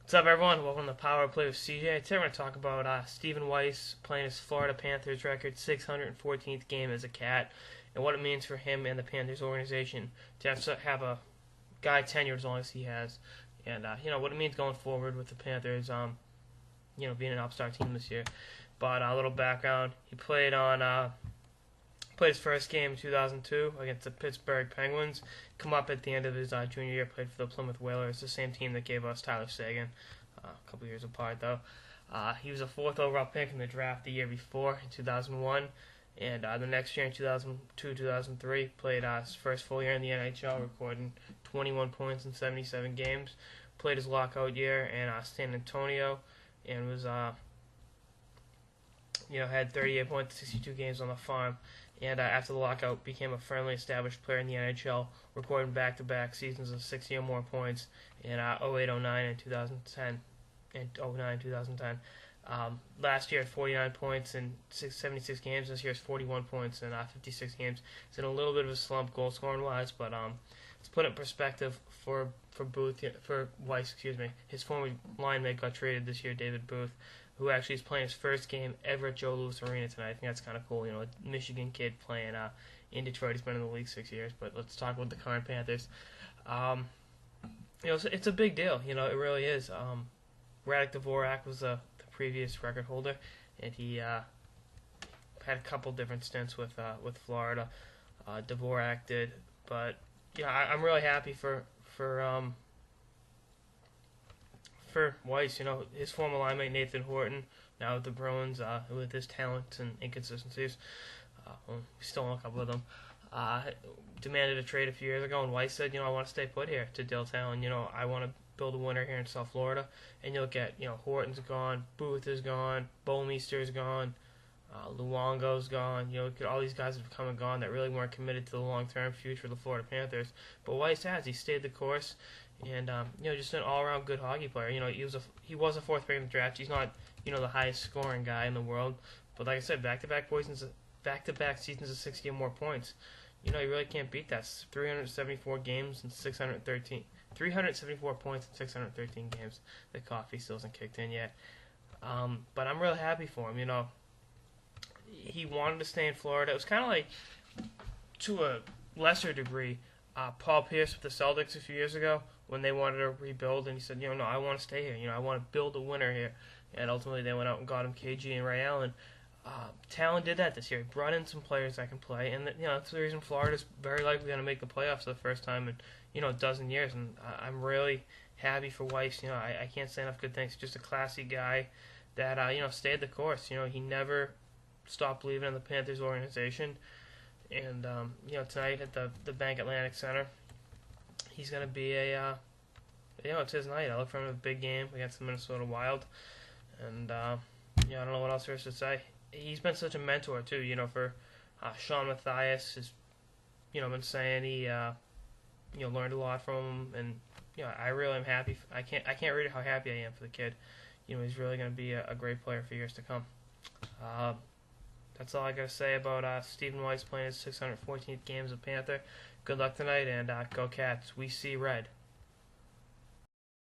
What's up, everyone? Welcome to Power Play with CJ. Today we're going to talk about Stephen Weiss playing his Florida Panthers record 614th game as a Cat and what it means for him and the Panthers organization to have a guy tenured as long as he has, and what it means going forward with the Panthers. Being an upstart team this year. But a little background: he played his first game in 2002 against the Pittsburgh Penguins. Come up at the end of his junior year, played for the Plymouth Whalers, the same team that gave us Tyler Seguin, a couple years apart though. He was a 4th overall pick in the draft the year before, in 2001, and the next year in 2002-2003, played his first full year in the NHL, recording 21 points in 77 games. Played his lockout year in San Antonio, and was had 38 points, 62 games on the farm, and after the lockout became a firmly established player in the NHL, recording back-to-back seasons of 60 or more points in 08-09 and 2010, and 09-2010. Last year had 49 points in 76 games. This year has 41 points in 56 games. It's in a little bit of a slump goal scoring wise, but let's put it in perspective for Weiss. His former line mate got traded this year, David Booth, who actually is playing his first game ever at Joe Louis Arena tonight. I think that's kind of cool. A Michigan kid playing in Detroit. He's been in the league 6 years. But let's talk about the current Panthers. It's a big deal. It really is. Radek Dvorak was the previous record holder, and he had a couple different stints with Florida. Dvorak did, but I'm really happy for Weiss. His former line mate Nathan Horton, now with the Bruins, with his talents and inconsistencies, we still own a couple of them, demanded a trade a few years ago, and Weiss said, I want to stay put here to Dilltown. I want to build a winner here in South Florida. And you look at, Horton's gone, Booth is gone, Bouwmeester's gone, Luongo's gone. Look at all these guys that have come and gone that really weren't committed to the long-term future of the Florida Panthers. But Weiss has. He stayed the course, and just an all-around good hockey player. He was a 4th pick in the draft. He's not the highest scoring guy in the world, but like I said, back-to-back seasons of 60 or more points. You really can't beat that. 374 games and 374 points in 613 games. The coffee still hasn't kicked in yet. But I'm really happy for him. He wanted to stay in Florida. It was kind of like, to a lesser degree, Paul Pierce with the Celtics a few years ago when they wanted to rebuild, and he said, no, I want to stay here. I want to build a winner here. And ultimately they went out and got him KG and Ray Allen. Talon did that this year. He brought in some players that can play, and that's the reason Florida's very likely going to make the playoffs for the first time in a dozen years. And I'm really happy for Weiss. I can't say enough good things. Just a classy guy that stayed the course. He never stopped believing in the Panthers organization. And tonight at the Bank Atlantic Center, he's going to be it's his night. I look for him in a big game against the Minnesota Wild, and I don't know what else there is to say. He's been such a mentor too. For Sean Matthias has been saying he learned a lot from him, and I really am happy. I can't read how happy I am for the kid. He's really going to be a great player for years to come. That's all I got to say about Stephen Weiss playing his 614th game as a Panther. Good luck tonight, and go Cats. We see red.